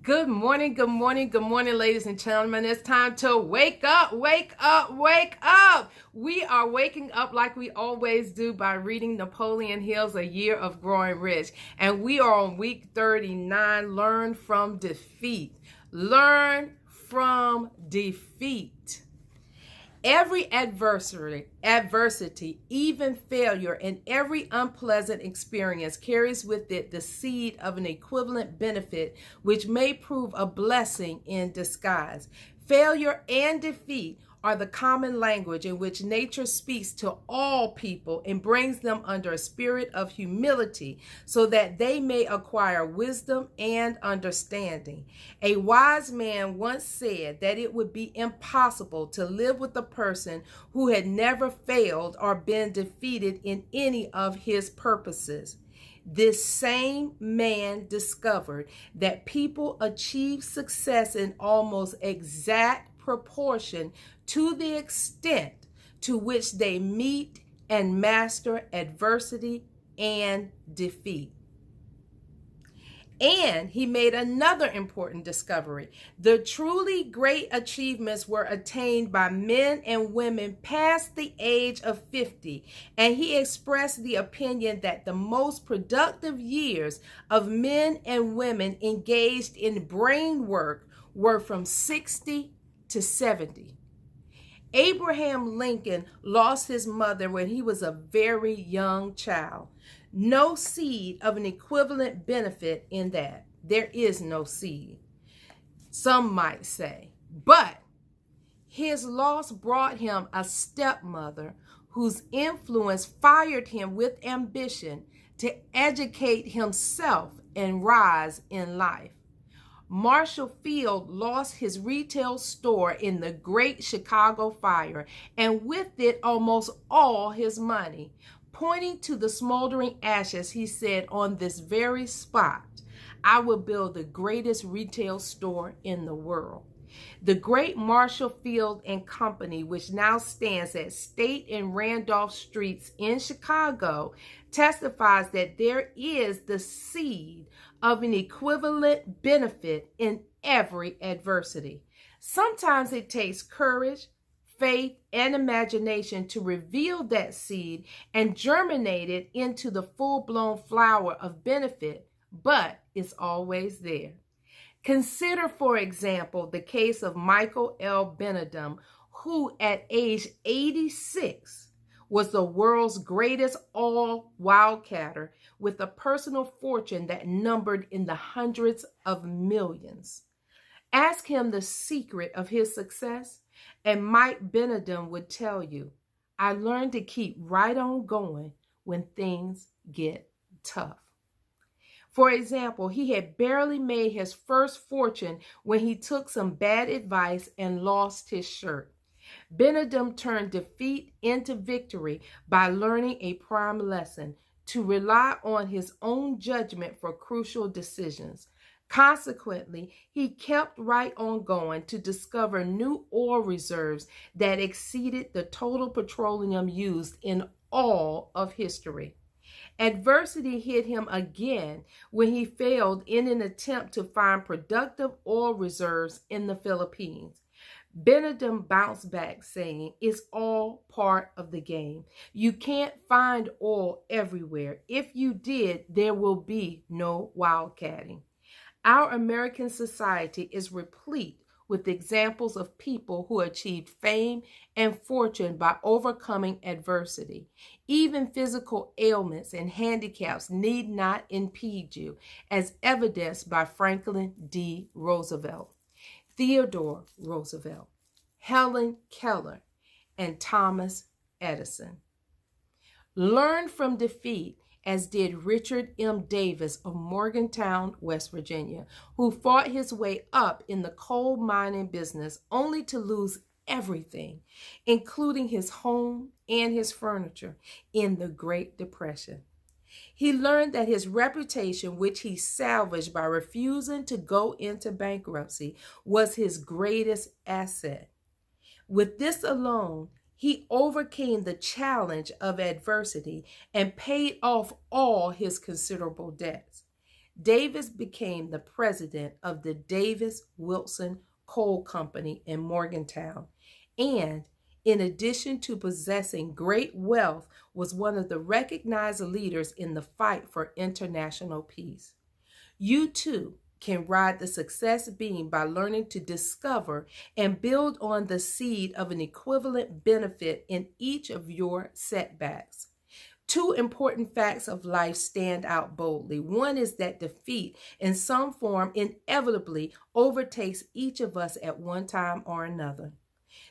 Good morning, good morning, good morning, ladies and gentlemen. It's time to wake up, wake up, wake up. We are waking up like we always do by reading Napoleon Hill's A Year of Growing Rich. And we are on week 39, Learn from Defeat. Learn from defeat. Every adversity, even failure, and every unpleasant experience carries with it the seed of an equivalent benefit, which may prove a blessing in disguise. Failure and defeat are the common language in which nature speaks to all people and brings them under a spirit of humility so that they may acquire wisdom and understanding. A wise man once said that it would be impossible to live with a person who had never failed or been defeated in any of his purposes. This same man discovered that people achieve success in almost exact proportion to the extent to which they meet and master adversity and defeat. And he made another important discovery. The truly great achievements were attained by men and women past the age of 50. And he expressed the opinion that the most productive years of men and women engaged in brain work were from 60 to 70. Abraham Lincoln lost his mother when he was a very young child. No seed of an equivalent benefit in that. There is no seed, some might say. But his loss brought him a stepmother whose influence fired him with ambition to educate himself and rise in life. Marshall Field lost his retail store in the Great Chicago Fire, and with it almost all his money. Pointing to the smoldering ashes, he said, "On this very spot, I will build the greatest retail store in the world." The great Marshall Field and Company, which now stands at State and Randolph Streets in Chicago, testifies that there is the seed of an equivalent benefit in every adversity. Sometimes it takes courage, faith, and imagination to reveal that seed and germinate it into the full-blown flower of benefit, but it's always there. Consider, for example, the case of Michael L. Benedum, who at age 86 was the world's greatest all wildcatter with a personal fortune that numbered in the hundreds of millions. Ask him the secret of his success, and Mike Benedum would tell you, "I learned to keep right on going when things get tough." For example, he had barely made his first fortune when he took some bad advice and lost his shirt. Benedum turned defeat into victory by learning a prime lesson: to rely on his own judgment for crucial decisions. Consequently, he kept right on going to discover new oil reserves that exceeded the total petroleum used in all of history. Adversity hit him again when he failed in an attempt to find productive oil reserves in the Philippines. Benedum bounced back, saying, "It's all part of the game. You can't find oil everywhere. If you did, there will be no wildcatting." Our American society is replete with examples of people who achieved fame and fortune by overcoming adversity. Even physical ailments and handicaps need not impede you, as evidenced by Franklin D. Roosevelt, Theodore Roosevelt, Helen Keller, and Thomas Edison. Learn from defeat, as did Richard M. Davis of Morgantown, West Virginia, who fought his way up in the coal mining business only to lose everything, including his home and his furniture, in the Great Depression. He learned that his reputation, which he salvaged by refusing to go into bankruptcy, was his greatest asset. With this alone, he overcame the challenge of adversity and paid off all his considerable debts. Davis became the president of the Davis Wilson Coal Company in Morgantown, and in addition to possessing great wealth, was one of the recognized leaders in the fight for international peace. You too can ride the success beam by learning to discover and build on the seed of an equivalent benefit in each of your setbacks. Two important facts of life stand out boldly. One is that defeat in some form inevitably overtakes each of us at one time or another.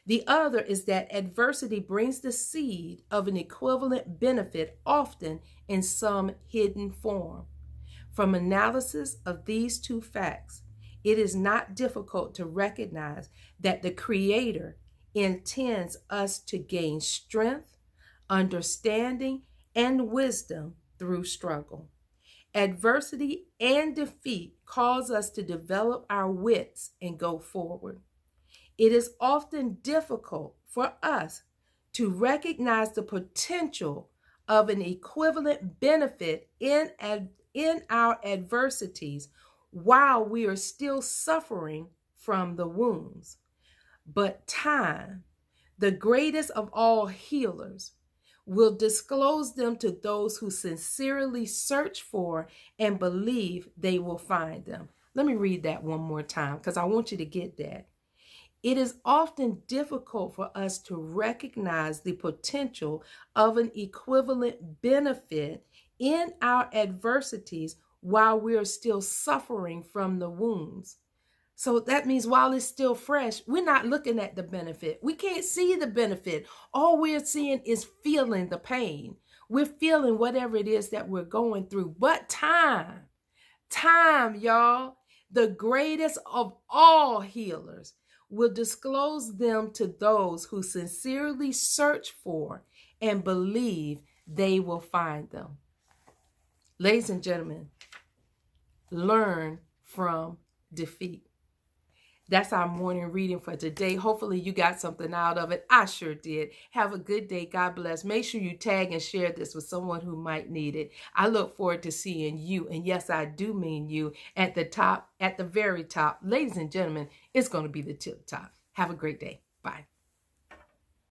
The other is that adversity brings the seed of an equivalent benefit, often in some hidden form. From analysis of these two facts, it is not difficult to recognize that the Creator intends us to gain strength, understanding, and wisdom through struggle. Adversity and defeat cause us to develop our wits and go forward. It is often difficult for us to recognize the potential of an equivalent benefit in our adversities while we are still suffering from the wounds. But time, the greatest of all healers, will disclose them to those who sincerely search for and believe they will find them. Let me read that one more time because I want you to get that. It is often difficult for us to recognize the potential of an equivalent benefit in our adversities while we are still suffering from the wounds. So that means while it's still fresh, we're not looking at the benefit. We can't see the benefit. All we're seeing is feeling the pain. We're feeling whatever it is that we're going through. But time, y'all, the greatest of all healers, will disclose them to those who sincerely search for and believe they will find them. Ladies and gentlemen, learn from defeat. That's our morning reading for today. Hopefully you got something out of it. I sure did. Have a good day. God bless. Make sure you tag and share this with someone who might need it. I look forward to seeing you, and yes, I do mean you, at the top, at the very top. Ladies and gentlemen, it's going to be the tip top. Have a great day. Bye.